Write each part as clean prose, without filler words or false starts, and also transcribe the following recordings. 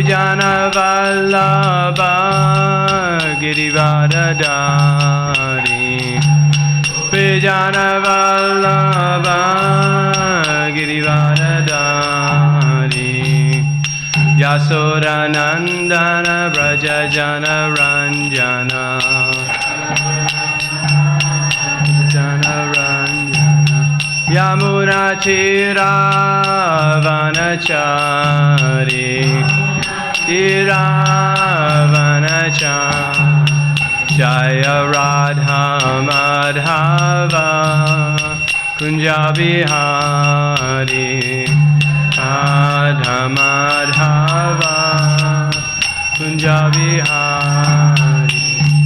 Vijana Vallabha Girivardhari Vijana Vallabha Girivardhari Yasura Nandana Braja Jana Ranjana Yamuna Tiravanachari Tiravanachari Jaya Radha Madhava Kunja Bihari Radha Madhava Kunja Bihari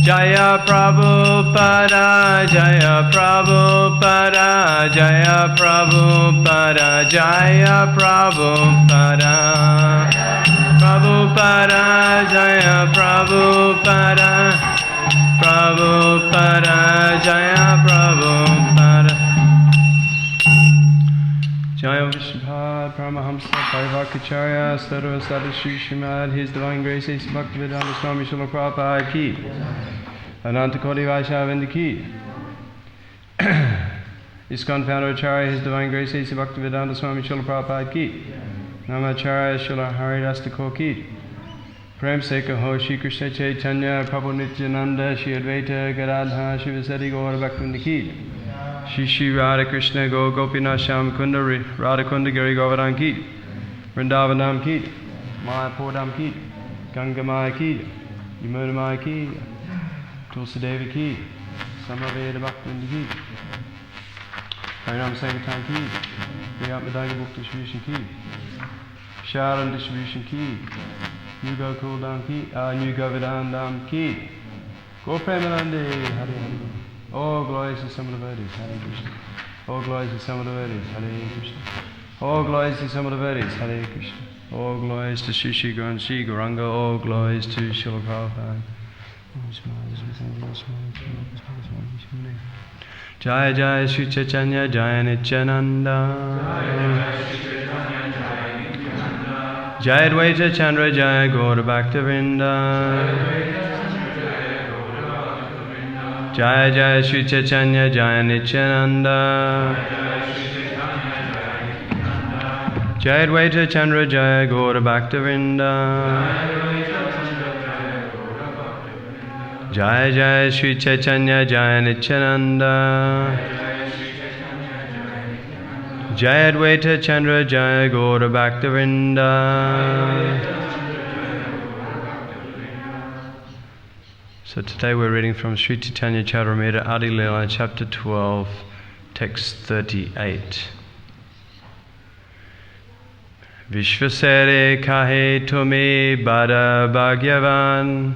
Jaya Prabhupada, Jaya Prabhupada, Jaya Prabhupada, Jaya Prabhupada, Prabhupada, Jaya Prabhupada, Prabhupada, Jaya Prabhupada. Jaya Vishnupada, Paramahamsa, Parivakacharya, Sarva Sadashri Srimad, His Divine Grace, A.C. Bhaktivedanta Swami Srila Prabhupada Ki, Ananta Koti Vaishnava Ki, ISKCON Founder Acharya, His Divine Grace, A.C. Bhaktivedanta Swami Srila Prabhupada Ki, Namacharya Srila Haridas Thakur Ki, Prem Se Kaho Shri Krishna Caitanya, Prabhu Nityananda, Shri Advaita Gadadha, Shivasati Gaura Bhaktivinoda Ki, Shri Shri Radha Krishna Go Gopinath Sham Kunda Radha Kunda Giri Govardhan Ki, Vrindavanam Ki, Mayapurdam Ki, Gangamaya Ki, Yamuna Ki, Tulsidevi Ki, Samaveda Bhaktivinoda Ki, Harinam Sankirtan Ki, Priyatmadanga Book Distribution Ki, Sharan Distribution Ki, New Govardhan Ki, New Govardhan Ki, Go Premanande, Hare Hare. All glories to some of the devotees, Hare Krishna. All glories to some of the devotees, Hare Krishna. All glories to some of the devotees, Hare Krishna. All glories to Sri Sri Gauranga, Sri Gauranga. All glories to Srila Prabhupada. Jaya Jaya Sri Chaitanya Jaya Nityananda. Jaya Advaita Chandra Jaya Gaura Bhaktivinoda. Jaya Jaya Sri Chaitanya Jaya Nityananda. Jaya Advaita Chandra Jaya Gaura Bhaktivinoda. Jaya Jaya Sri Chaitanya Jaya Nityananda. Jaya Advaita Chandra Jaya Gaura Bhaktivinoda. So today we're reading from Sri Caitanya Caritamrita, Adi-lila, chapter 12, text 38. Vishvasere kahe tumi bada bhagyavan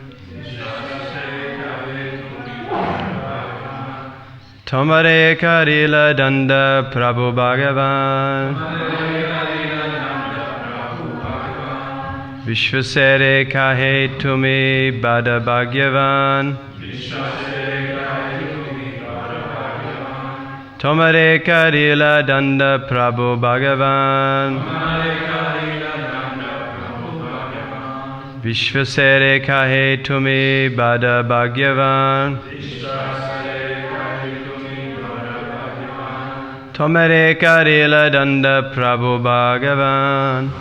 Tomare karila danda prabhu bhagavan Vishvasere kahe tumi bada bhagyavan Tomare karila danda prabhu bhagavan Vishvasere kahe tumi bada bhagyavan Tomare karila danda prabhu bhagavan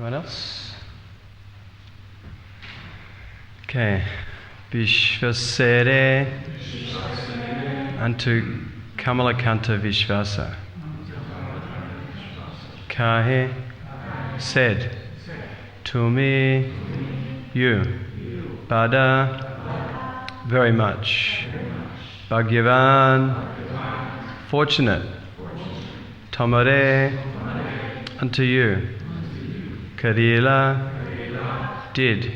Anyone else? Okay. Vishvasere unto Kamalakanta Vishvasa. Kahe said to me, you, Bada, very much. Bhagyavan, fortunate. Tamare, unto you. Adi-lila, did.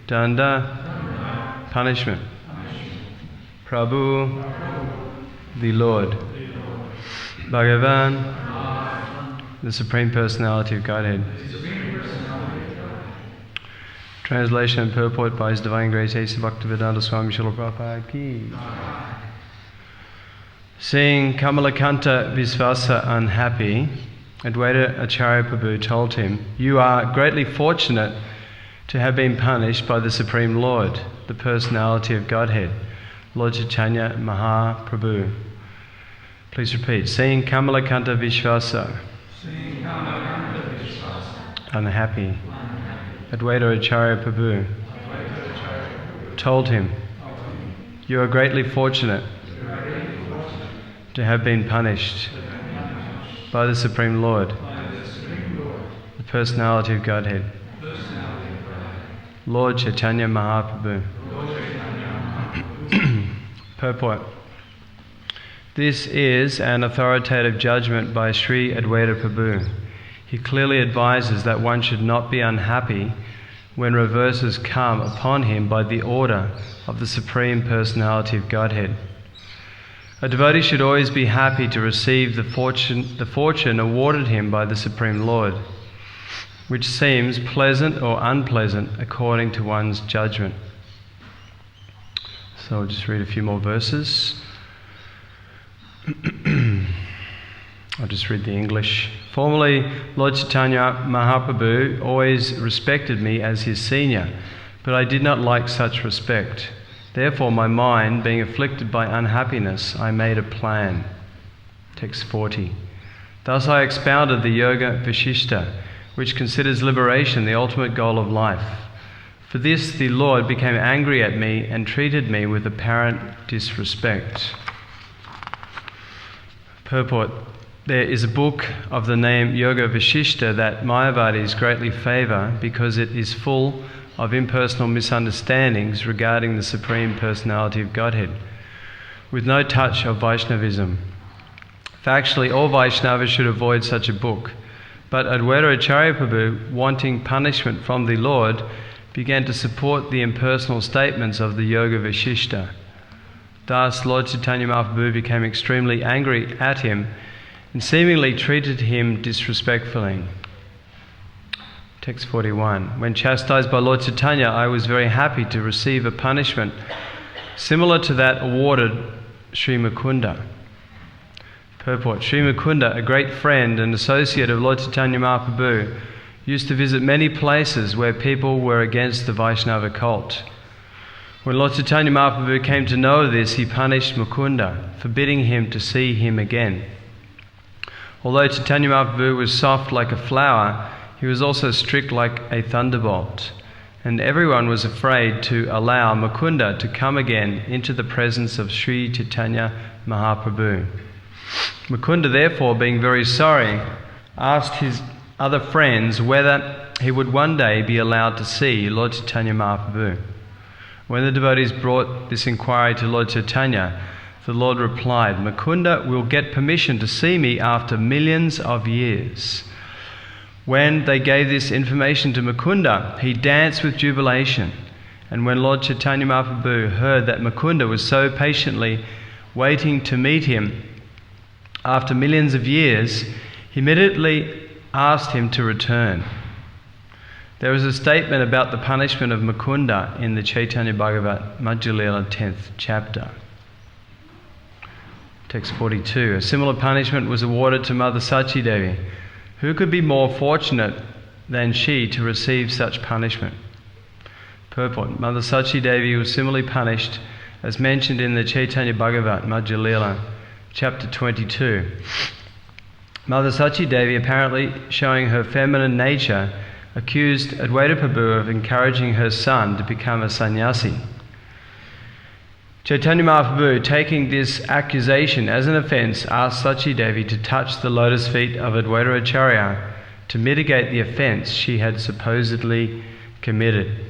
Danda, punishment. Prabhu, the Lord. Bhagavan, the Supreme Personality of Godhead. Translation and purport by His Divine Grace A.C. Bhaktivedanta Swami Srila Prabhupada Ki. Seeing Kamalakanta Visvasa unhappy, Advaita Acharya Prabhu told him, "You are greatly fortunate to have been punished by the Supreme Lord, the Personality of Godhead, Lord Caitanya Mahaprabhu." Please repeat. Seeing Kamalakanta Vishvasa unhappy, Advaita Acharya Prabhu told him, "You are greatly fortunate to have been punished by the Supreme Lord, the Personality of Godhead, Lord Caitanya Mahaprabhu." Purport. This is an authoritative judgment by Sri Advaita Prabhu. He clearly advises that one should not be unhappy when reverses come upon him by the order of the Supreme Personality of Godhead. A devotee should always be happy to receive the fortune awarded him by the Supreme Lord, which seems pleasant or unpleasant according to one's judgment. So I'll just read a few more verses. I'll just read the English. Formerly, Lord Caitanya Mahaprabhu always respected me as his senior, but I did not like such respect. Therefore, my mind, being afflicted by unhappiness, I made a plan. Text 40. Thus I expounded the Yoga Vashishta, which considers liberation the ultimate goal of life. For this, the Lord became angry at me and treated me with apparent disrespect. Purport. There is a book of the name Yoga Vashishta that Mayavadis greatly favour because it is full of impersonal misunderstandings regarding the Supreme Personality of Godhead, with no touch of Vaishnavism. Factually, all Vaishnavas should avoid such a book, but Advaita Acharya Prabhu, wanting punishment from the Lord, began to support the impersonal statements of the Yoga Vashishta. Thus, Lord Caitanya Mahaprabhu became extremely angry at him and seemingly treated him disrespectfully. Text 41. When chastised by Lord Caitanya, I was very happy to receive a punishment similar to that awarded Sri Mukunda. Purport. Sri Mukunda, a great friend and associate of Lord Caitanya Mahaprabhu, used to visit many places where people were against the Vaishnava cult. When Lord Caitanya Mahaprabhu came to know of this, he punished Mukunda, forbidding him to see him again. Although Caitanya Mahaprabhu was soft like a flower, he was also strict like a thunderbolt, and everyone was afraid to allow Mukunda to come again into the presence of Sri Caitanya Mahaprabhu. Mukunda, therefore, being very sorry, asked his other friends whether he would one day be allowed to see Lord Caitanya Mahaprabhu. When the devotees brought this inquiry to Lord Caitanya, the Lord replied, "Mukunda will get permission to see me after millions of years." When they gave this information to Mukunda, he danced with jubilation. And when Lord Caitanya Mahaprabhu heard that Mukunda was so patiently waiting to meet him after millions of years, he immediately asked him to return. There is a statement about the punishment of Mukunda in the Chaitanya Bhagavat Adi-lila 10th chapter. Text 42. A similar punishment was awarded to Mother Sachi Devi. Who could be more fortunate than she to receive such punishment? Purport. Mother Sachi Devi was similarly punished as mentioned in the Chaitanya Bhagavat Adi-lila chapter 22. Mother Sachi Devi, apparently showing her feminine nature, accused Advaita Prabhu of encouraging her son to become a sannyasi. Caitanya Mahaprabhu, taking this accusation as an offence, asked Sachi Devi to touch the lotus feet of Advaita Acharya to mitigate the offence she had supposedly committed.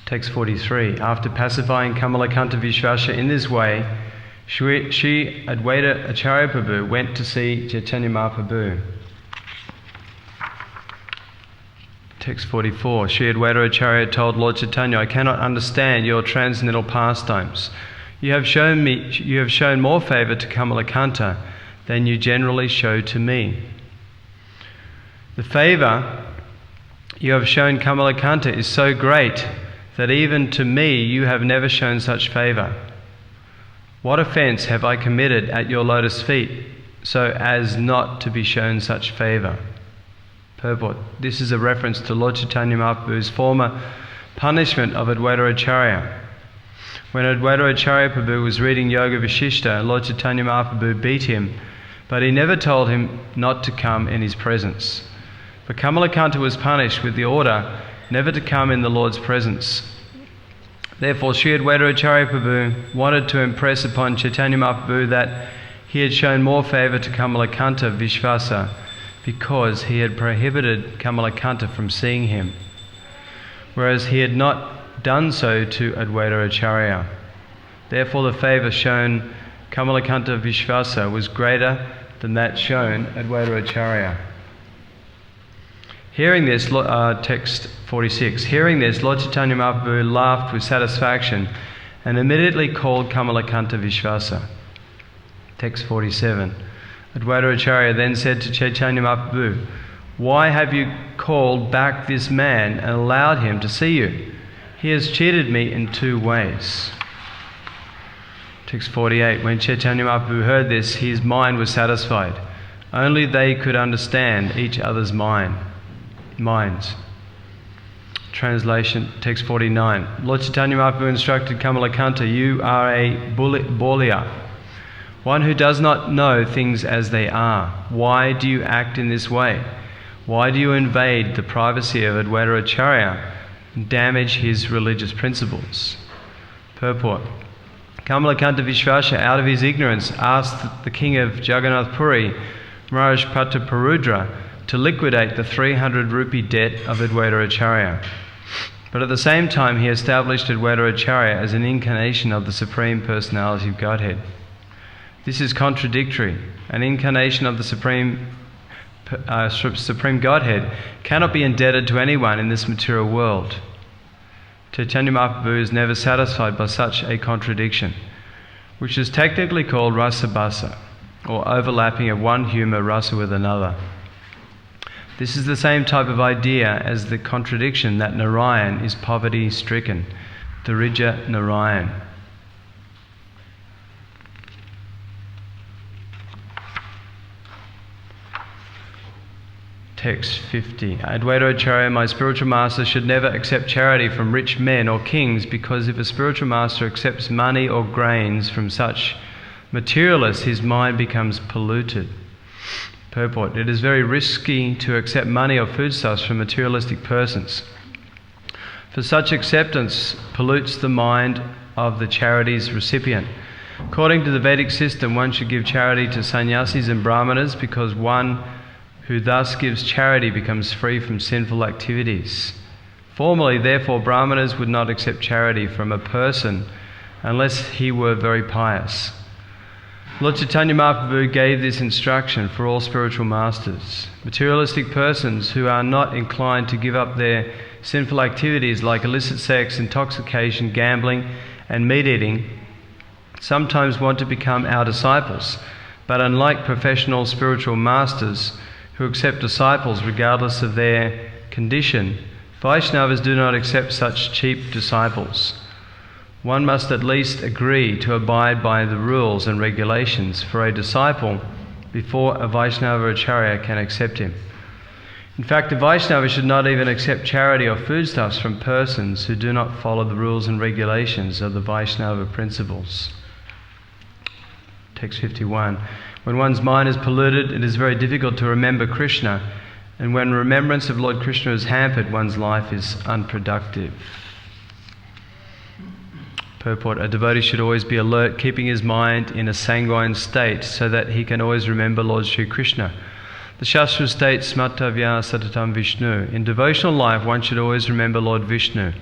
Text 43. After pacifying Kamalakanta Vishvasa in this way, Shri Advaita Acharya Prabhu went to see Caitanya Mahaprabhu. Text 44. Shri Advaita Acharya told Lord Chaitanya, I cannot understand your transcendental pastimes. You have shown more favour to Kamalakanta than you generally show to me. The favour you have shown Kamalakanta is so great that even to me you have never shown such favour. What offence have I committed at your lotus feet so as not to be shown such favour? Purport. This is a reference to Lord Caitanya Mahaprabhu's former punishment of Advaita Acharya. When Advaita Acharya Prabhu was reading Yoga Vishishta, Lord Caitanya Mahaprabhu beat him, but he never told him not to come in his presence. But Kamalakanta was punished with the order never to come in the Lord's presence. Therefore, Sri Advaita Acharya Prabhu wanted to impress upon Caitanya Mahaprabhu that he had shown more favour to Kamalakanta Vishvasa because he had prohibited Kamalakanta from seeing him, whereas he had not done so to Advaita Acharya. Therefore, the favour shown Kamalakanta Vishvasa was greater than that shown Advaita Acharya. Hearing this, text 46, hearing this, Lord Caitanya Mahaprabhu laughed with satisfaction and immediately called Kamalakanta Vishvasa. Text 47. Advaita Acharya then said to Caitanya Mahaprabhu, why have you called back this man and allowed him to see you? He has cheated me in 2 ways. Text 48. When Caitanya Mahaprabhu heard this, his mind was satisfied. Only they could understand each other's minds. Translation, text 49. Lord Caitanya Mahaprabhu instructed Kamalakanta, you are a Bolia, one who does not know things as they are. Why do you act in this way? Why do you invade the privacy of Advaita Acharya and damage his religious principles? Purport. Kamalakanta Vishvasa, out of his ignorance, asked the king of Jagannath Puri, Maharaj Prataparudra, to liquidate the 300 rupee debt of Advaita Acharya. But at the same time, he established Advaita Acharya as an incarnation of the Supreme Personality of Godhead. This is contradictory. An incarnation of the Supreme Godhead cannot be indebted to anyone in this material world. Caitanya Mahaprabhu is never satisfied by such a contradiction, which is technically called rasabhasa, or overlapping of one humour rasa with another. This is the same type of idea as the contradiction that Narayan is poverty-stricken, Darija Narayan. Text 50. Advaita Acharya, my spiritual master, should never accept charity from rich men or kings, because if a spiritual master accepts money or grains from such materialists, his mind becomes polluted. Purport. It is very risky to accept money or foodstuffs from materialistic persons, for such acceptance pollutes the mind of the charity's recipient. According to the Vedic system, one should give charity to sannyasis and brahmanas, because one who thus gives charity becomes free from sinful activities. Formally, therefore, brahmanas would not accept charity from a person unless he were very pious. Lord Caitanya Mahaprabhu gave this instruction for all spiritual masters. Materialistic persons who are not inclined to give up their sinful activities like illicit sex, intoxication, gambling, and meat eating sometimes want to become our disciples, but unlike professional spiritual masters who accept disciples regardless of their condition, Vaishnavas do not accept such cheap disciples. One must at least agree to abide by the rules and regulations for a disciple before a Vaishnava Acharya can accept him. In fact, a Vaishnava should not even accept charity or foodstuffs from persons who do not follow the rules and regulations of the Vaishnava principles. Text 51. When one's mind is polluted, it is very difficult to remember Krishna And when remembrance of Lord Krishna is hampered, one's life is unproductive. Purport: a devotee should always be alert, keeping his mind in a sanguine state so that he can always remember Lord Sri Krishna. The Shastra states, Smartavya Satatam Vishnu. In devotional life, one should always remember Lord Vishnu.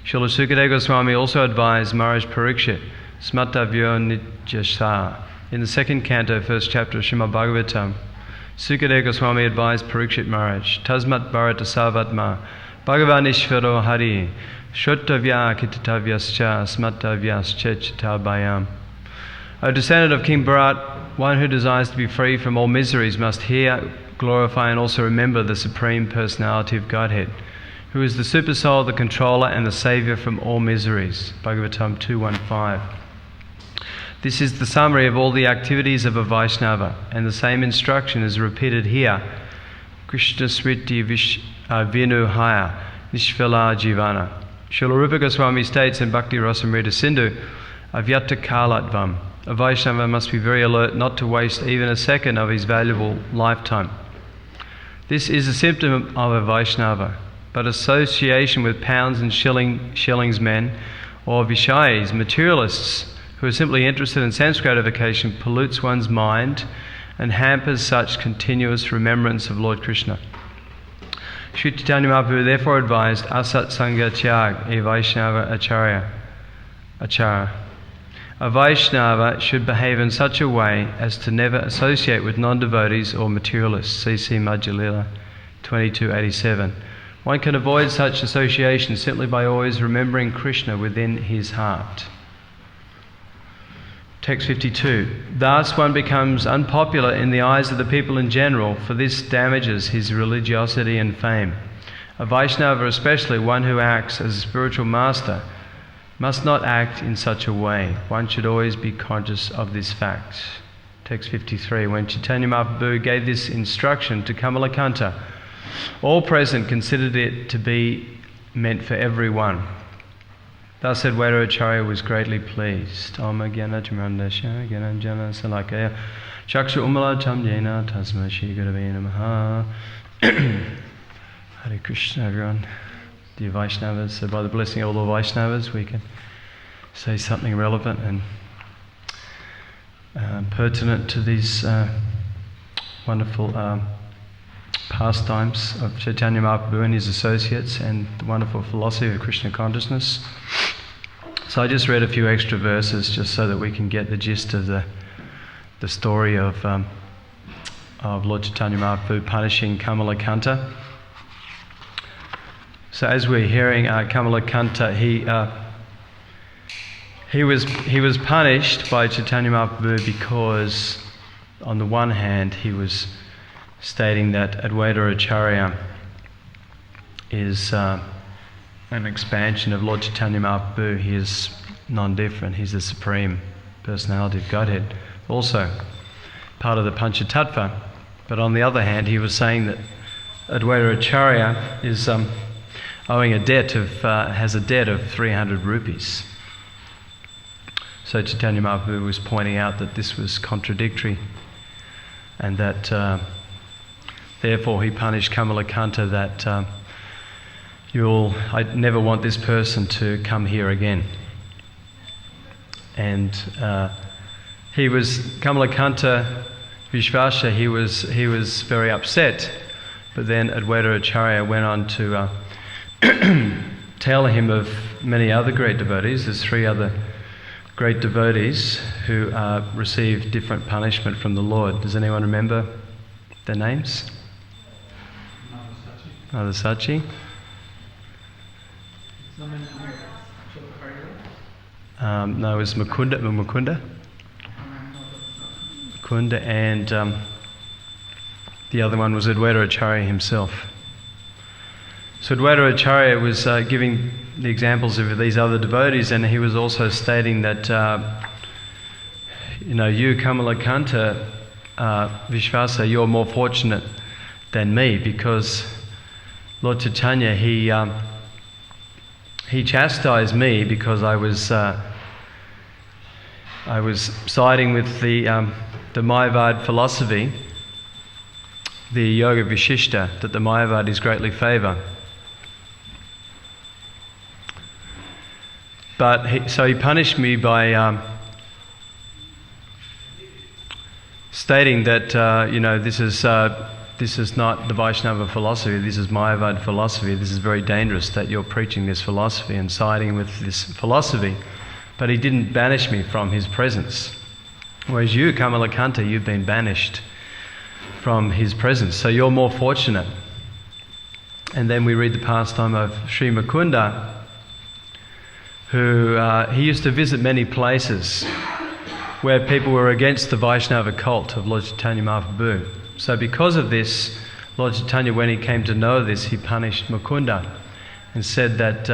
Srila Sukadeva Goswami also advised Maharaj Parikshit, Smartavyo Nijasa. In the second canto, first chapter of Srimad Bhagavatam, Sukadeva Goswami advised Parikshit Maharaj, Tasmat Bharata Savatma, Bhagavan Ishvaro Hari, Shrottavya Kitatavyascha, Smartavyascha Chitabayam. O descendant of King Bharat, one who desires to be free from all miseries must hear, glorify and also remember the Supreme Personality of Godhead, who is the Super Soul, the Controller and the Saviour from all miseries. Bhagavatam 2.1.5. This is the summary of all the activities of a Vaishnava, and the same instruction is repeated here. Krishna Smriti Vinuhaya Nishvala Jivana. Srila Rupa Goswami states in Bhakti Rasamrita Sindhu, Avyata Kalatvam. A Vaishnava must be very alert not to waste even a second of his valuable lifetime. This is a symptom of a Vaishnava, but association with pounds and shillings men or Vishayis, materialists, who are simply interested in sense gratification, pollutes one's mind and hampers such continuous remembrance of Lord Krishna. Sri Caitanya Mahaprabhu therefore advised Asat Sangha Tyag, a Vaishnava Acharya. A Vaishnava should behave in such a way as to never associate with non-devotees or materialists. C.C. Adi-lila 2287. One can avoid such association simply by always remembering Krishna within his heart. Text 52. Thus one becomes unpopular in the eyes of the people in general, for this damages his religiosity and fame. A Vaishnava, especially one who acts as a spiritual master, must not act in such a way. One should always be conscious of this fact. Text 53. When Caitanya Mahaprabhu gave this instruction to Kamalakanta, all present considered it to be meant for everyone. Thus Advaita Acharya was greatly pleased. Om Gyana Chamrandasya Gyananjana Salakaya Chakshu Umala Tamjena Tasma Shri Gurave Namaha. Hare Krishna, everyone. Dear Vaishnavas, so by the blessing of all the Vaishnavas, we can say something relevant and pertinent to these wonderful pastimes of Caitanya Mahaprabhu and his associates and the wonderful philosophy of Krishna consciousness. So I just read a few extra verses just so that we can get the gist of the story of Lord Caitanya Mahaprabhu punishing Kamalakanta. So as we're hearing, Kamalakanta, he was punished by Caitanya Mahaprabhu because, on the one hand, he was stating that Advaita Acharya is an expansion of Lord Caitanya Mahaprabhu. He is non-different. He's the Supreme Personality of Godhead, also part of the Panchatattva. But on the other hand, he was saying that Advaita Acharya is owing a debt of has a debt of 300 rupees. So Caitanya Mahaprabhu was pointing out that this was contradictory, and that therefore he punished Kamalakanta that I never want this person to come here again. And Kamalakanta Vishvasa, he was very upset, but then Advaita Acharya went on to tell him of many other great devotees. There's 3 other great devotees who received different punishment from the Lord. Does anyone remember their names? Nadasachi? No, it was Mukunda, and the other one was Advaita Acharya himself. So Advaita Acharya was giving the examples of these other devotees, and he was also stating that, you Kamalakanta Vishvasa, you're more fortunate than me, because Lord Caitanya, he chastised me because I was siding with the Mayavad philosophy, the Yoga Vishishta that the Mayavadis greatly favour. But he punished me by stating that this is not the Vaishnava philosophy, this is Mayavad philosophy, this is very dangerous that you're preaching this philosophy and siding with this philosophy. But he didn't banish me from his presence. Whereas you, Kamalakanta, you've been banished from his presence, so you're more fortunate. And then we read the pastime of Sri Mukunda, who he used to visit many places where people were against the Vaishnava cult of Lord Caitanya Mahaprabhu. So because of this, Lord Caitanya, when he came to know this, he punished Mukunda and said that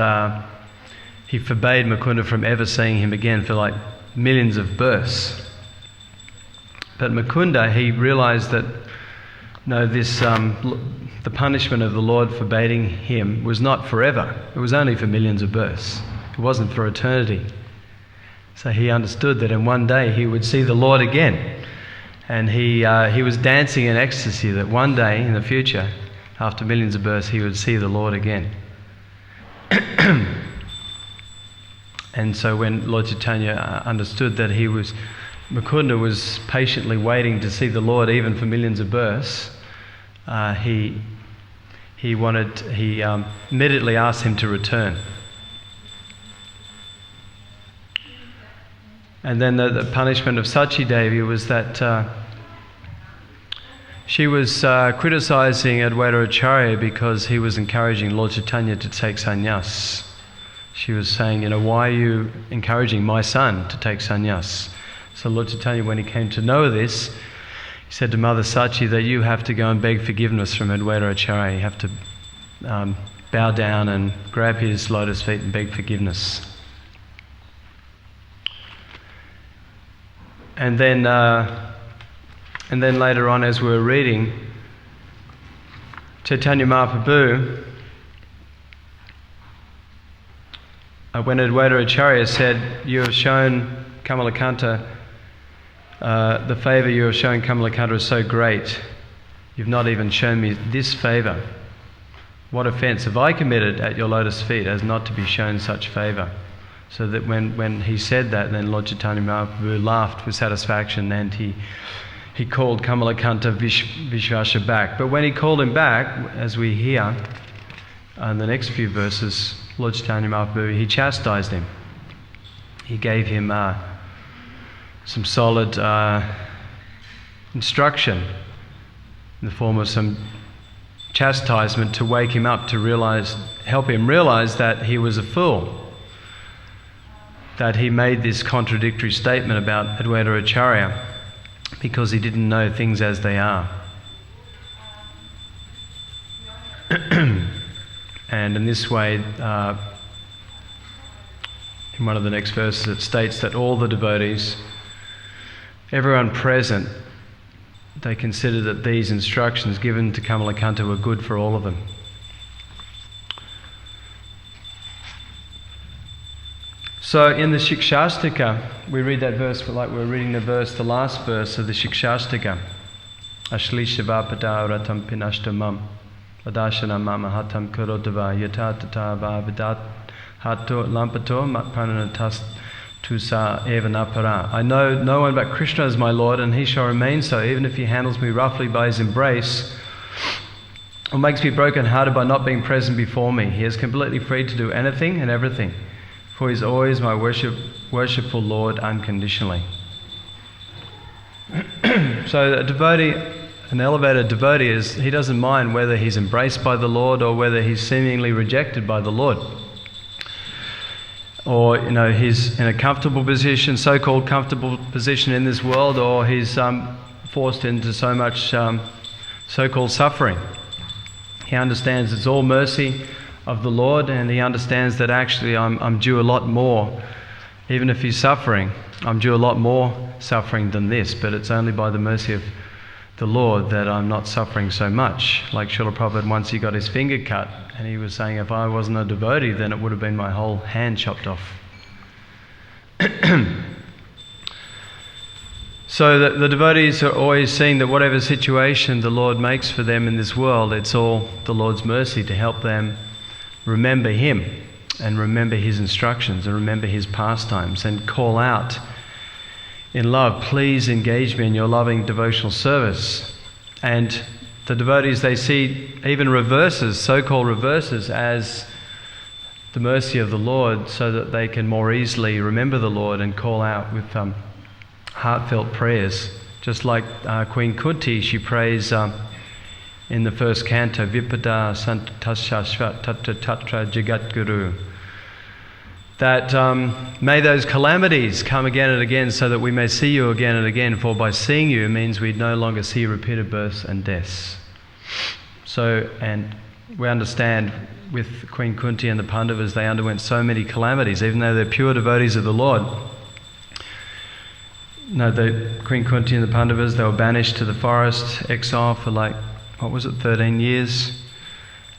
he forbade Mukunda from ever seeing him again for like millions of births. But Mukunda, he realized that the punishment of the Lord forbidding him was not forever. It was only for millions of births. It wasn't for eternity. So he understood that in one day he would see the Lord again. And he was dancing in ecstasy that one day in the future, after millions of births, he would see the Lord again. And so when Lord Caitanya understood that Mukunda was patiently waiting to see the Lord even for millions of births, he immediately asked him to return. And then the punishment of Sachi Devi was that she was criticizing Advaita Acharya because he was encouraging Lord Caitanya to take sannyas. She was saying, why are you encouraging my son to take sannyas? So Lord Caitanya, when he came to know this, he said to Mother Sachi that you have to go and beg forgiveness from Advaita Acharya. You have to bow down and grab his lotus feet and beg forgiveness. And then later on, as we were reading, Caitanya Mahaprabhu, when Advaita Acharya said, you have shown Kamalakanta, the favour you have shown Kamalakanta is so great, you've not even shown me this favour. What offence have I committed at your lotus feet as not to be shown such favour? So that when he said that, then Lord Caitanya Mahaprabhu laughed with satisfaction and he called Kamalakanta Vishvasha back. But when he called him back, as we hear in the next few verses, Lord Caitanya Mahaprabhu, he chastised him. He gave him some solid instruction in the form of some chastisement to wake him up, to help him realize that he was a fool, that he made this contradictory statement about Advaita Acharya because he didn't know things as they are. And in this way, in one of the next verses, it states that all the devotees, everyone present, they considered that these instructions given to Kamalakanta were good for all of them. So in the Shikshashtaka, we read that verse like we're reading the last verse of the Shikshashtaka. Ashlishiva padaratam pinashtamam adashana mama hatam karodava yata tatava vidat hato lampato matpananatas tusa evanapara. I know no one but Krishna is my Lord, and he shall remain so, even if he handles me roughly by his embrace, or makes me broken-hearted by not being present before me. He is completely free to do anything and everything, for he is always my worshipful Lord unconditionally. So a devotee, an elevated devotee, he doesn't mind whether he's embraced by the Lord or whether he's seemingly rejected by the Lord. Or, he's in a comfortable position, so-called comfortable position in this world, or he's forced into so much so-called suffering. He understands it's all mercy of the Lord, and he understands that actually I'm due a lot more. Even if he's suffering, I'm due a lot more suffering than this, but it's only by the mercy of the Lord that I'm not suffering so much. Like Srila Prabhupada, once he got his finger cut, and he was saying, if I wasn't a devotee, then it would have been my whole So the devotees are always seeing that whatever situation the Lord makes for them in this world, it's all the Lord's mercy to help them remember Him and remember His instructions and remember His pastimes and call out in love, please engage me in your loving devotional service. And the devotees, they see even reverses, so-called reverses, as the mercy of the Lord, so that they can more easily remember the Lord and call out with heartfelt prayers. Just like Queen Kunti, she prays in the first canto, Vipada Santasya Tatra Tatra Jagat Guru, that may those calamities come again and again so that we may see you again and again, for by seeing you means we no longer see repeated births and deaths. So, and we understand with Queen Kunti and the Pandavas, they underwent so many calamities, even though they're pure devotees of the Lord. No, the Queen Kunti and the Pandavas, they were banished to the forest, exile for 13 years.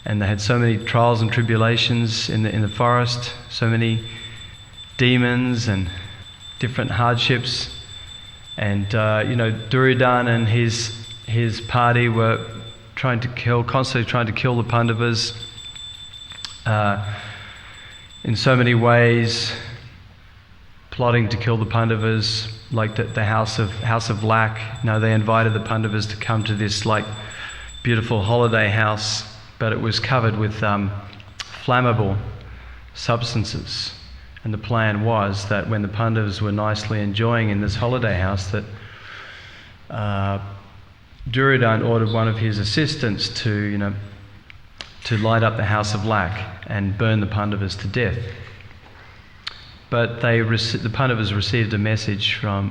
And they had so many trials and tribulations in the forest, so many demons and different hardships. And Duryodhana and his party were constantly trying to kill the Pandavas in so many ways, plotting to kill the Pandavas, like the House of Lac. They invited the Pandavas to come to this beautiful holiday house, but it was covered with flammable substances. And the plan was that when the Pandavas were nicely enjoying in this holiday house, that Duryodhana ordered one of his assistants to light up the House of Lac and burn the Pandavas to death. But the Pandavas received a message from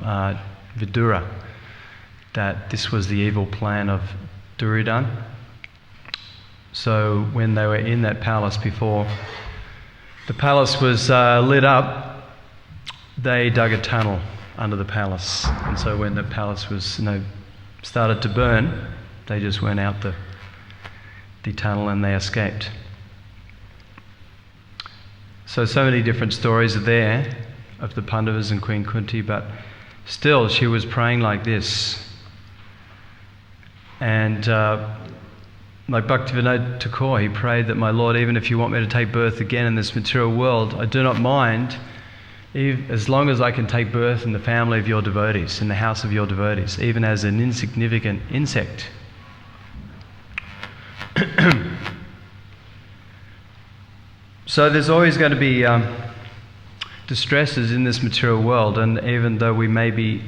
Vidura that this was the evil plan of Duryodhana. So when they were in that palace, before the palace was lit up, they dug a tunnel under the palace. And so when the palace was started to burn, they just went out the tunnel and they escaped. So many different stories are there of the Pandavas and Queen Kunti, but still she was praying like this. And like Bhaktivinoda Thakur, he prayed that, my Lord, even if you want me to take birth again in this material world, I do not mind, as long as I can take birth in the family of your devotees, in the house of your devotees, even as an insignificant insect. So there's always going to be distresses in this material world, and even though we may be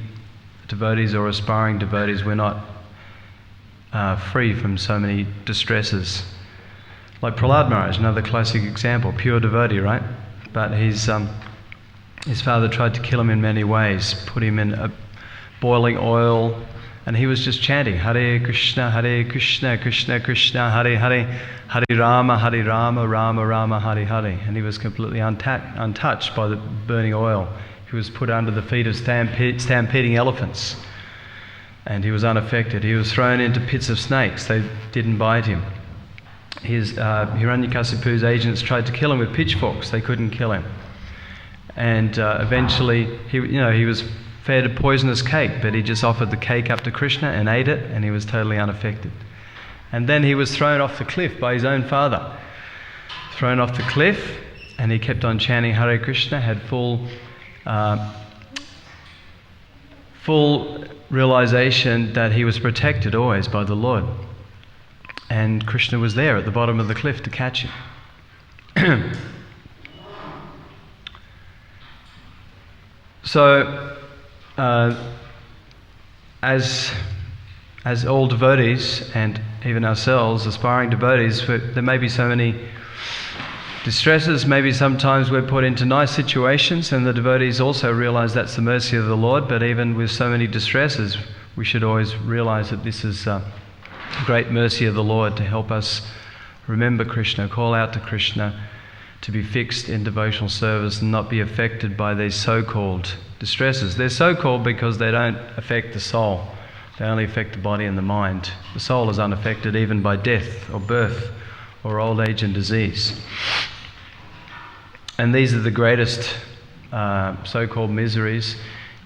devotees or aspiring devotees, we're not free from so many distresses. Like Prahlad Maharaj, another classic example, pure devotee, right? But his father tried to kill him in many ways, put him in boiling oil, and he was just chanting Hare Krishna, Krishna Krishna, Hare Hare, Hare Rama, Rama Rama, Hare Hare. And he was completely untouched by the burning oil. He was put under the feet of stampeding elephants, and he was unaffected. He was thrown into pits of snakes. They didn't bite him. His Hiranyakasipu's agents tried to kill him with pitchforks. They couldn't kill him. And eventually, he was fed a poisonous cake, but he just offered the cake up to Krishna and ate it, and he was totally unaffected. And then he was thrown off the cliff by his own father. Thrown off the cliff, and he kept on chanting Hare Krishna, had full realization that he was protected always by the Lord. And Krishna was there at the bottom of the cliff to catch him. So, as all devotees, and even ourselves, aspiring devotees, there may be so many distresses. Maybe sometimes we're put into nice situations, and the devotees also realize that's the mercy of the Lord. But even with so many distresses, we should always realize that this is great mercy of the Lord to help us remember Krishna, call out to Krishna, to be fixed in devotional service and not be affected by these so-called distresses. They're so-called because they don't affect the soul. They only affect the body and the mind. The soul is unaffected even by death or birth or old age and disease. And these are the greatest so-called miseries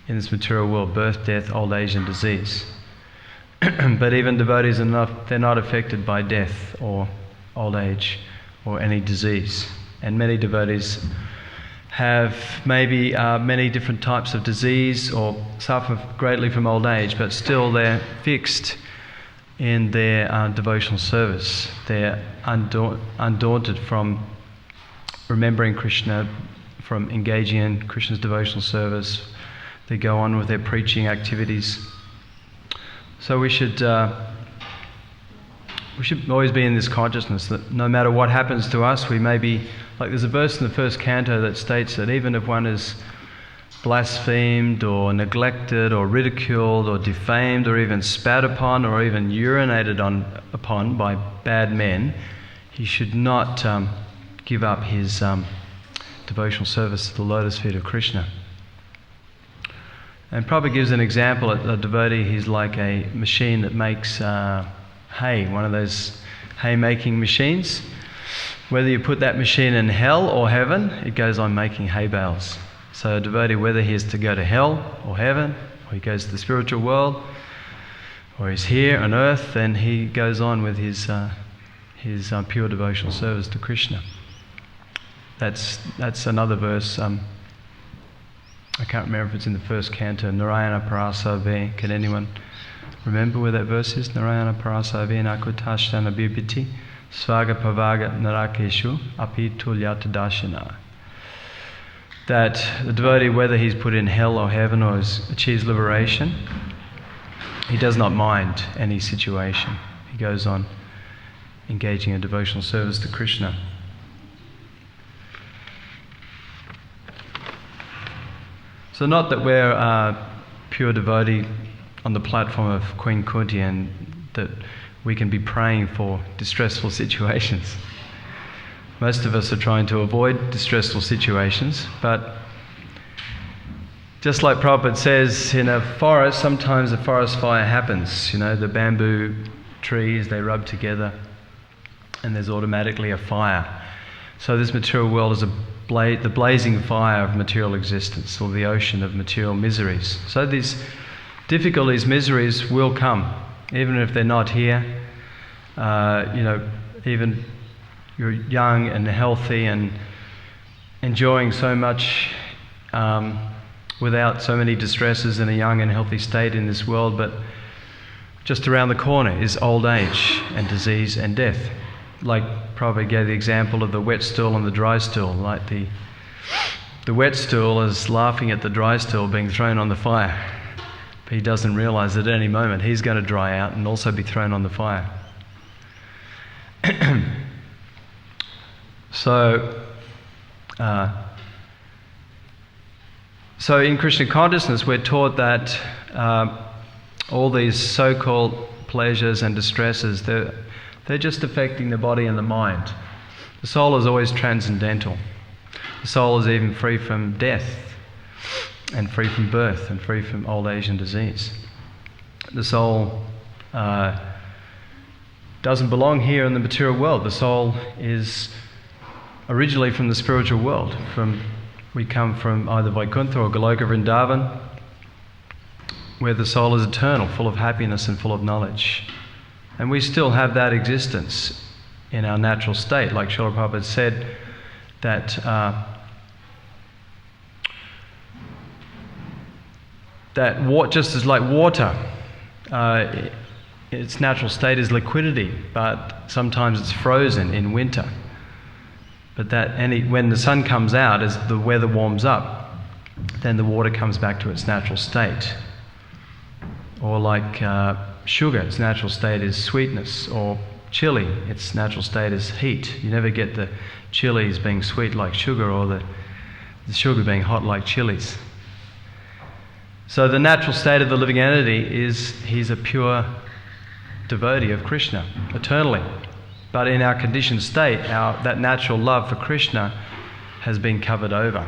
in this material world: birth, death, old age and disease. But even devotees they're not affected by death or old age or any disease. And many devotees have maybe many different types of disease or suffer greatly from old age, but still they're fixed in their devotional service. They're undaunted from remembering Krishna, from engaging in Krishna's devotional service. They go on with their preaching activities. So we should always be in this consciousness that no matter what happens to us, we may be, like there's a verse in the first canto that states that even if one is blasphemed or neglected or ridiculed or defamed or even spat upon or even urinated upon by bad men, he should not give up his devotional service to the lotus feet of Krishna. And Prabhupada gives an example. A devotee, he's like a machine that makes hay, one of those hay-making machines. Whether you put that machine in hell or heaven, it goes on making hay bales. So a devotee, whether he is to go to hell or heaven, or he goes to the spiritual world, or he's here on earth, then he goes on with his pure devotional service to Krishna. That's another verse. I can't remember if it's in the first canto. Narayana parasave. Can anyone remember where that verse is? Narayana parasave nakutashtana bibhiti svaga pavaga narakeshu api tulyata dashana. That the devotee, whether he's put in hell or heaven or has achieved liberation, he does not mind any situation. He goes on engaging in devotional service to Krishna. So not that we're a pure devotee on the platform of Queen Kunti and that we can be praying for distressful situations. Most of us are trying to avoid distressful situations, but just like Prabhupada says, in a forest, sometimes a forest fire happens. You know, the bamboo trees, they rub together and there's automatically a fire. So this material world is the blazing fire of material existence, or the ocean of material miseries. So these difficulties, miseries will come, even if they're not here. Even you're young and healthy and enjoying so much without so many distresses in a young and healthy state in this world, but just around the corner is old age and disease and death. Like Prabhupada gave the example of the wet stool and the dry stool. Like the wet stool is laughing at the dry stool being thrown on the fire. But he doesn't realise that at any moment he's going to dry out and also be thrown on the fire. So in Krishna consciousness we're taught that all these so-called pleasures and distresses, they're just affecting the body and the mind. The soul is always transcendental. The soul is even free from death and free from birth and free from old age and disease. The soul doesn't belong here in the material world. The soul is originally from the spiritual world. We come from either Vaikuntha or Goloka Vrindavan, where the soul is eternal, full of happiness and full of knowledge. And we still have that existence in our natural state. Like Srila Prabhupada said, that just as like water, its natural state is liquidity, but sometimes it's frozen in winter. But when the sun comes out, as the weather warms up, then the water comes back to its natural state. Or like sugar, its natural state is sweetness, or chili, its natural state is heat. You never get the chilies being sweet like sugar, or the sugar being hot like chilies. So the natural state of the living entity is he's a pure devotee of Krishna, eternally. But in our conditioned state, that natural love for Krishna has been covered over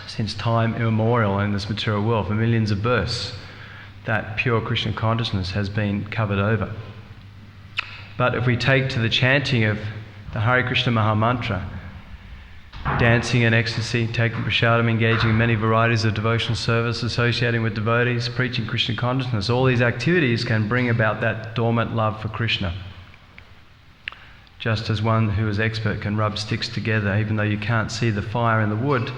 since time immemorial in this material world, for millions of births. That pure Krishna consciousness has been covered over. But if we take to the chanting of the Hare Krishna Maha Mantra, dancing and ecstasy, taking prasadam, engaging in many varieties of devotional service, associating with devotees, preaching Krishna consciousness. All these activities can bring about that dormant love for Krishna. Just as one who is expert can rub sticks together, even though you can't see the fire in the wood,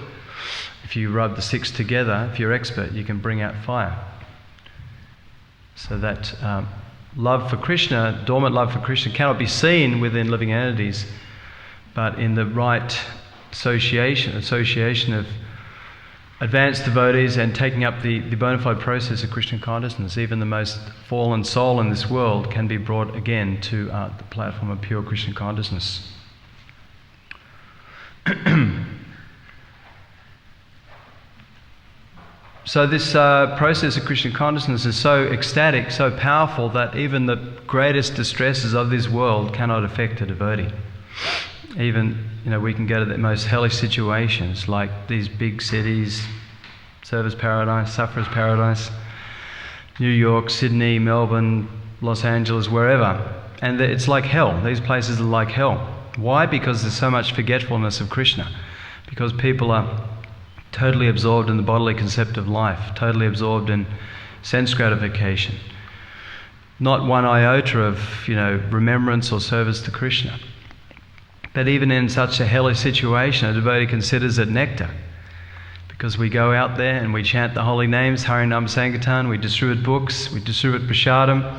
if you rub the sticks together, if you're expert, you can bring out fire. So that love for Krishna, dormant love for Krishna, cannot be seen within living entities, but in the right association of advanced devotees and taking up the bona fide process of Krishna consciousness, even the most fallen soul in this world can be brought again to the platform of pure Krishna consciousness. So this process of Krishna consciousness is so ecstatic, so powerful, that even the greatest distresses of this world cannot affect a devotee. Even, we can go to the most hellish situations, like these big cities, service paradise, sufferer's paradise, New York, Sydney, Melbourne, Los Angeles, wherever. And it's like hell. These places are like hell. Why? Because there's so much forgetfulness of Krishna. Because people are totally absorbed in the bodily concept of life, totally absorbed in sense gratification. Not one iota of, remembrance or service to Krishna. But even in such a hellish situation, a devotee considers it nectar. Because we go out there and we chant the holy names, Harinam Sankirtan, we distribute books, we distribute prasadam.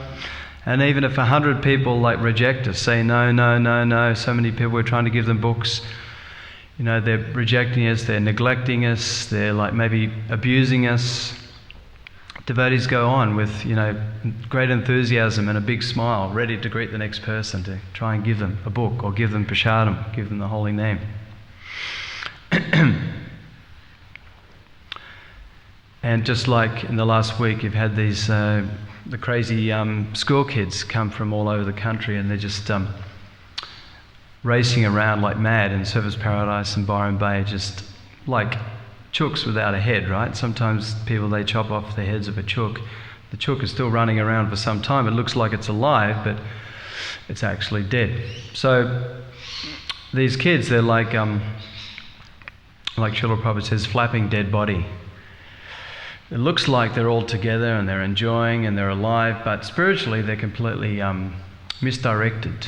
And even if 100 people reject us, say no, so many people, we're trying to give them books, they're rejecting us, they're neglecting us, they're maybe abusing us. Devotees go on with, great enthusiasm and a big smile, ready to greet the next person, to try and give them a book or give them prasadam, give them the holy name. And just like in the last week, you've had these, the crazy school kids come from all over the country, and they're just racing around like mad in Service Paradise and Byron Bay, just like chooks without a head, right? Sometimes people, they chop off the heads of a chook. The chook is still running around for some time. It looks like it's alive, but it's actually dead. So these kids, they're like Srila Prabhupada says, flapping dead body. It looks like they're all together and they're enjoying and they're alive, but spiritually they're completely misdirected,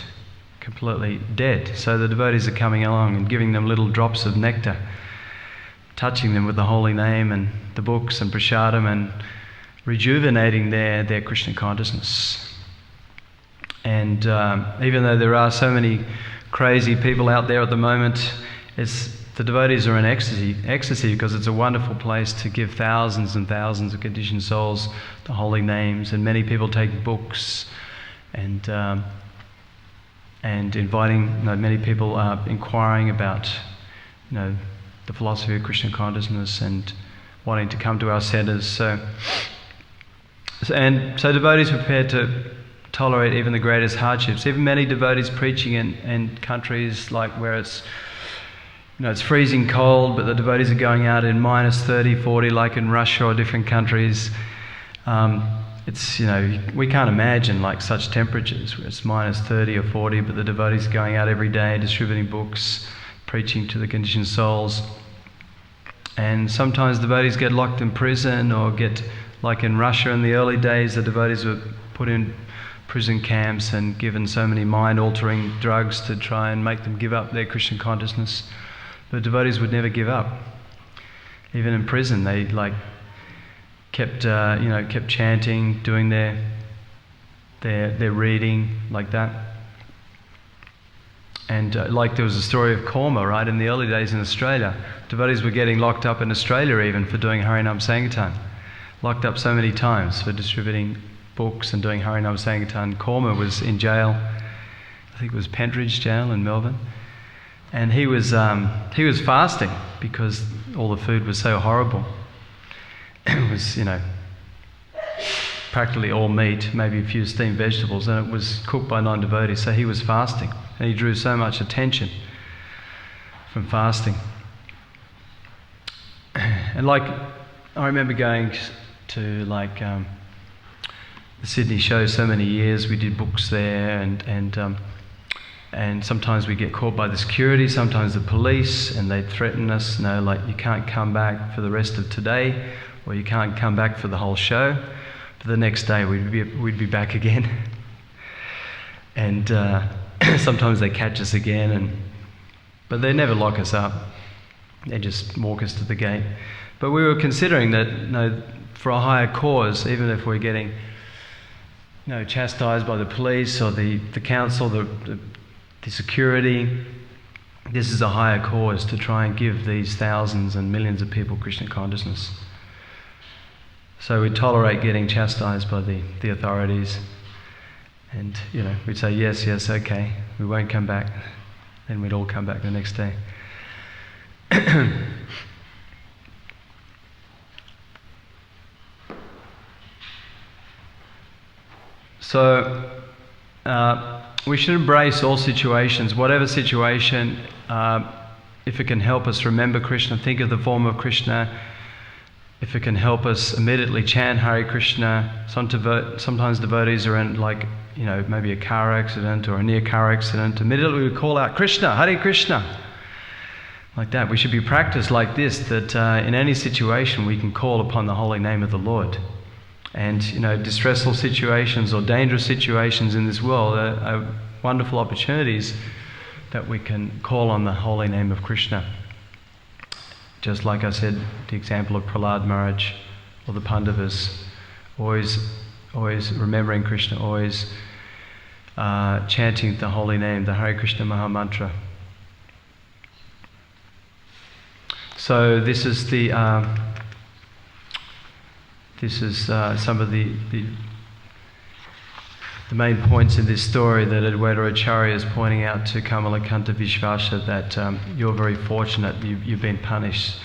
completely dead. So the devotees are coming along and giving them little drops of nectar, touching them with the holy name and the books and prasadam, and rejuvenating their Krishna consciousness. And even though there are so many crazy people out there at the moment, the devotees are in ecstasy because it's a wonderful place to give thousands and thousands of conditioned souls the holy names, and many people take books and inviting, many people inquiring about, the philosophy of Krishna consciousness and wanting to come to our centres. So devotees are prepared to tolerate even the greatest hardships. Even many devotees preaching in countries where it's freezing cold, but the devotees are going out in minus 30, 40, like in Russia or different countries. We can't imagine such temperatures where it's minus 30 or 40, but the devotees are going out every day distributing books, preaching to the conditioned souls. And sometimes devotees get locked in prison, or get, like in Russia in the early days, the devotees were put in prison camps and given so many mind-altering drugs to try and make them give up their Krishna consciousness. The devotees would never give up. Even in prison, they kept chanting, doing their reading like that. And there was a story of Korma, right? In the early days in Australia, devotees were getting locked up in Australia even for doing Harinam Sankirtan. Locked up so many times for distributing books and doing Harinam Sankirtan. Korma was in jail, I think it was Pentridge Jail in Melbourne. And he was fasting because all the food was so horrible. It was, practically all meat, maybe a few steamed vegetables, and it was cooked by non-devotees, so he was fasting. And he drew so much attention from fasting. And I remember going to the Sydney show so many years. We did books there, and And sometimes we get caught by the security, sometimes the police, and they threaten us, like you can't come back for the rest of today, or you can't come back for the whole show. But the next day we'd be back again. And sometimes they catch us again, but they never lock us up. They just walk us to the gate. But we were considering that, for a higher cause, even if we're getting chastised by the police or the council, the security, this is a higher cause to try and give these thousands and millions of people Krishna consciousness. So we tolerate getting chastised by the authorities, and we'd say yes, okay, we won't come back. Then we'd all come back the next day. So we should embrace all situations, whatever situation, if it can help us remember Krishna, think of the form of Krishna. If it can help us immediately chant Hare Krishna. Sometimes devotees are in maybe a car accident or a near car accident. Immediately we call out Krishna, Hare Krishna. Like that. We should be practiced like this, that in any situation we can call upon the holy name of the Lord. And distressful situations or dangerous situations in this world are wonderful opportunities that we can call on the holy name of Krishna. Just like I said, the example of Prahlad Maharaj or the Pandavas, always remembering Krishna, always chanting the holy name, the Hare Krishna Maha Mantra. So this is some of the main points in this story that Advaita Acharya is pointing out to Kamalakanta Vishvasa, that you're very fortunate, you've been punished,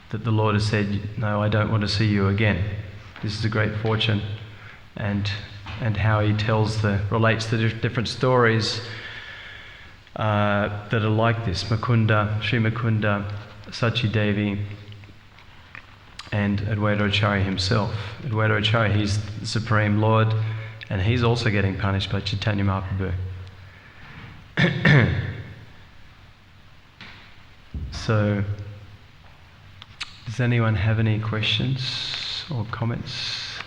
that the Lord has said, no, I don't want to see you again. This is a great fortune. And how he relates the different stories that are like this. Mukunda, Sri Mukunda, Sachi Devi, and Advaita Acharya himself. Advaita Acharya, he's the Supreme Lord, and he's also getting punished by Caitanya Mahaprabhu. So, does anyone have any questions or comments?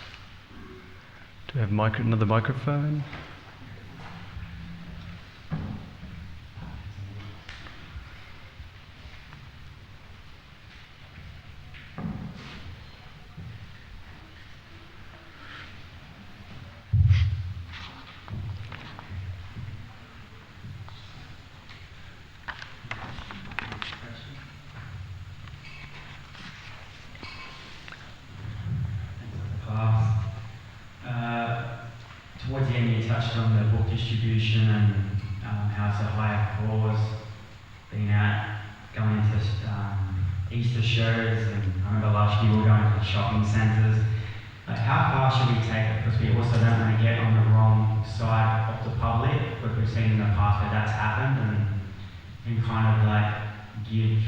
Do we have another microphone? Towards the end you touched on the book distribution and how it's a higher cause, being out, going to Easter shows, and I remember last year we were going to the shopping centres. How far should we take it? Because we also don't want to get on the wrong side of the public, because we've seen in the past where that's happened, and kind of give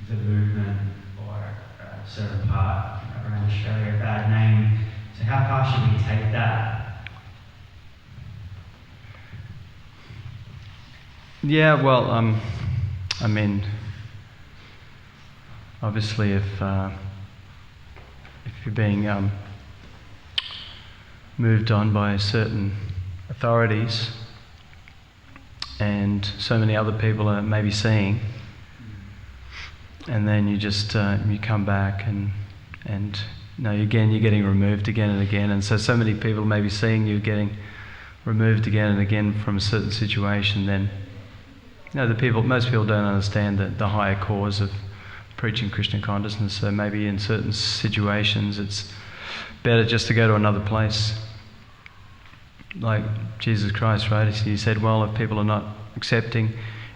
the movement or a certain part around Australia a bad name. So how far should we take that? Yeah, well, I mean, obviously if you're being moved on by certain authorities and so many other people are maybe seeing, and then you just you come back and again you're getting removed again and again, and so many people may be seeing you getting removed again and again from a certain situation, then most people don't understand the higher cause of preaching Krishna consciousness. So maybe in certain situations it's better just to go to another place. Like Jesus Christ, right? He said, well, if people are not accepting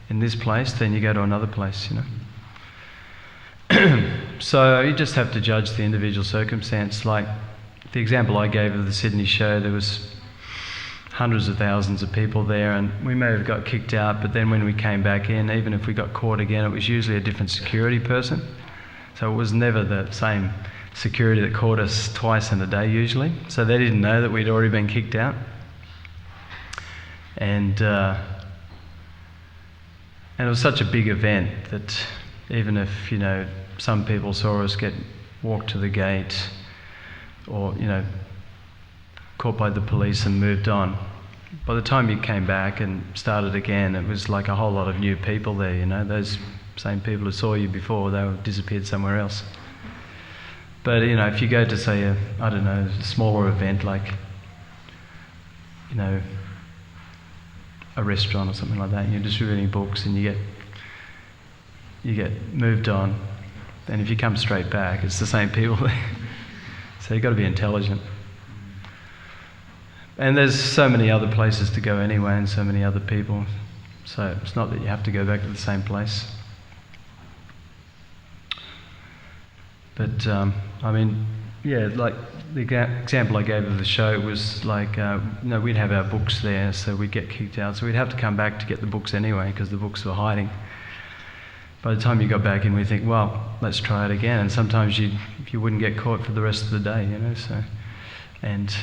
in this place, then you go to another place, So you just have to judge the individual circumstance. Like the example I gave of the Sydney show, there was hundreds of thousands of people there, and we may have got kicked out, but then when we came back in, even if we got caught again, it was usually a different security person. So it was never the same security that caught us twice in a day usually. So they didn't know that we'd already been kicked out. And And it was such a big event that even if, you know, some people saw us walk to the gate or, you know, caught by the police and moved on, by the time you came back and started again, it was like a whole lot of new people there, you know. Those same people who saw you before, they were disappeared somewhere else. But, you know, if you go to, say, a smaller event like, you know, a restaurant or something like that, and you're distributing books and you get moved on, and if you come straight back, it's the same people there. So you've got to be intelligent. And there's so many other places to go anyway, and so many other people. So it's not that you have to go back to the same place. But, I mean, yeah, like the example I gave of the show was like, you know, we'd have our books there, so we'd get kicked out. So we'd have to come back to get the books anyway, because the books were hiding. By the time you got back in, we think, well, let's try it again. And sometimes you wouldn't get caught for the rest of the day, you know. So, and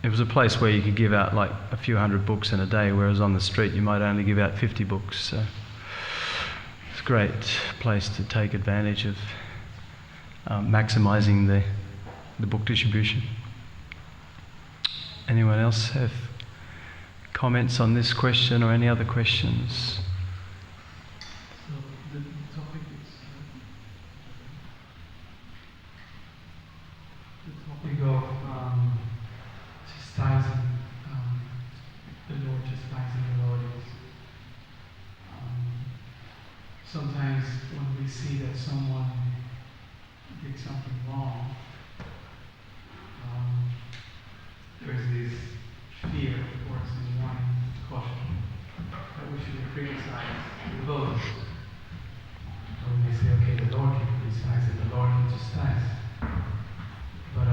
it was a place where you could give out like a few hundred books in a day, whereas on the street you might only give out 50 books. So it's a great place to take advantage of maximising the book distribution. Anyone else have comments on this question or any other questions? So the topic of chastising, the Lord chastising the Lord is sometimes when we see that someone did something wrong, there is this fear, of course, and warning, caution that we should criticize the devotees. Or we may say, okay, the Lord can criticize it, the Lord can chastise. But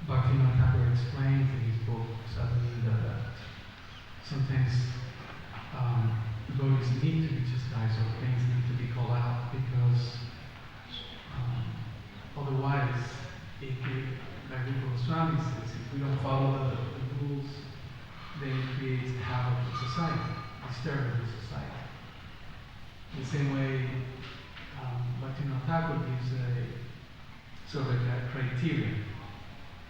Bhaktivinoda Thakur explains in his book, Adi-lila, that sometimes devotees need to be chastised or things need to be called out because otherwise, like Rupa Goswami says, if we don't follow the rules, then it creates havoc in society, disturbance in society. The same way, Bhaktivinoda Thakur gives a sort of a criteria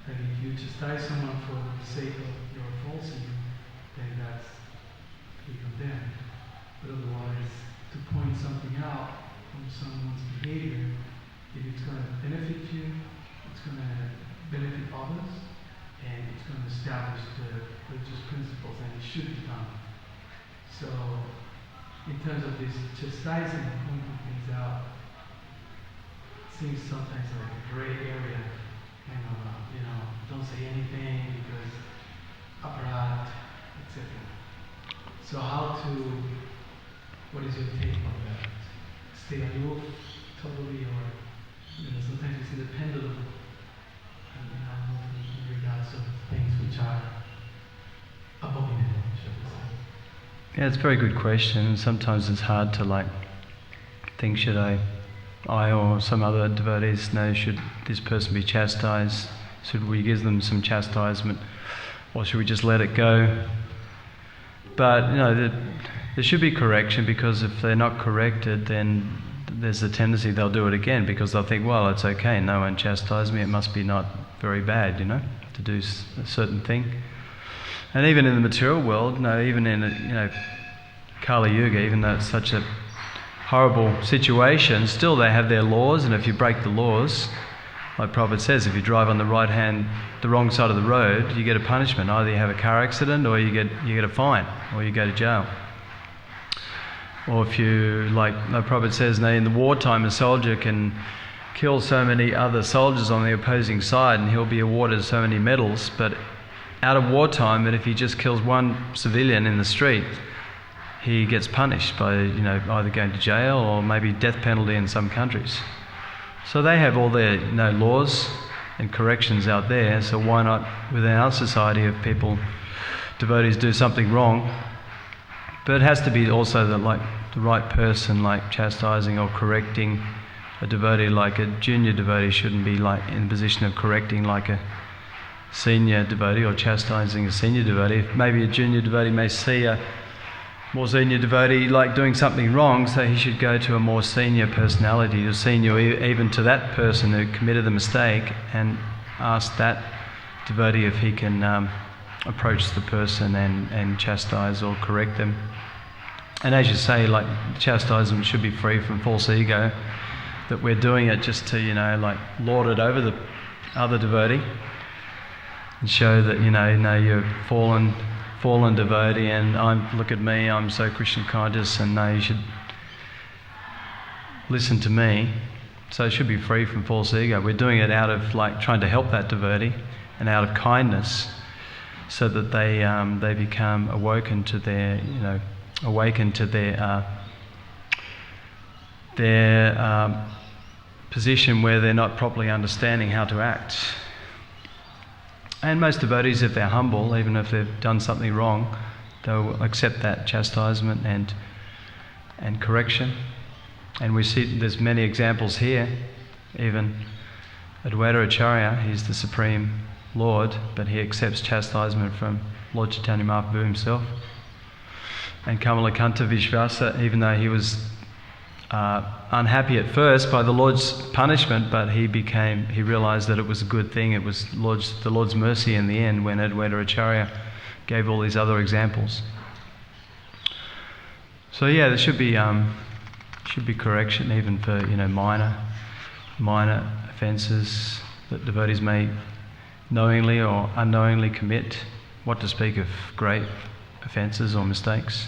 that if you chastise someone for the sake of your falsity, then that's to be condemned. But otherwise, to point something out from someone's behavior, if it's going to benefit you, it's going to benefit others, and it's going to establish the religious principles, and it should be done. So, in terms of this chastising and pointing things out, it seems sometimes like a gray area, kind of, you know, don't say anything because aparat, etc. So what is your take on that? Stay aloof totally, or sometimes you see the pendulum in regards of things which are abominable, shall we say. Yeah, it's a very good question. Sometimes it's hard to think, should I or some other devotees know, should this person be chastised? Should we give them some chastisement, or should we just let it go? But there should be correction, because if they're not corrected, then there's a tendency they'll do it again, because they'll think, well, it's okay, no one chastised me, it must be not very bad, to do a certain thing. And even in the material world, even in Kali Yuga, even though it's such a horrible situation, still they have their laws, and if you break the laws, like Prabhupada says, if you drive on the wrong side of the road, you get a punishment. Either you have a car accident, or you get a fine, or you go to jail. Or if you, like Prabhupada says, in the wartime, a soldier can kill so many other soldiers on the opposing side, and he'll be awarded so many medals. But out of wartime, if he just kills one civilian in the street, he gets punished by either going to jail or maybe death penalty in some countries. So they have all their laws and corrections out there. So why not within our society, if devotees do something wrong? But it has to be also the right person, like chastising or correcting a devotee. Like a junior devotee shouldn't be in the position of correcting like a senior devotee or chastising a senior devotee. Maybe a junior devotee may see a more senior devotee like doing something wrong, so he should go to a more senior personality, or senior even to that person who committed the mistake, and ask that devotee if he can approach the person and chastise or correct them. And as you say, like, chastisement should be free from false ego, that we're doing it just to, like, lord it over the other devotee and show that, no, you're fallen devotee, and look at me, I'm so Krishna conscious, and no, you should listen to me. So it should be free from false ego. We're doing it out of, like, trying to help that devotee and out of kindness, so that they become awakened to their position where they're not properly understanding how to act. And most devotees, if they're humble, even if they've done something wrong, they'll accept that chastisement and correction. And we see there's many examples here. Even Advaita Acharya, he's the Supreme Lord, but he accepts chastisement from Lord Chaitanya Mahaprabhu himself. And Kamalakanta Vishvasa, even though he was unhappy at first by the Lord's punishment, but he realised that it was a good thing. It was the Lord's mercy in the end, when Advaita Acharya gave all these other examples. So yeah, there should be correction even for minor offences that devotees may knowingly or unknowingly commit. What to speak of great offences or mistakes?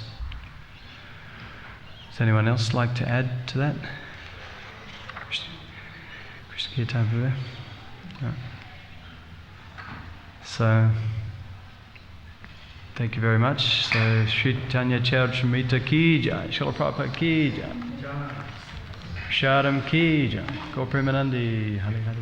Does anyone else like to add to that? Krishna Caitanya. No. So, thank you very much. So, Sri Caitanya Caritamrita ki jai, Srila Prabhupada ki jai, Sharam ki jai, Go Premanandi, Hari Hari.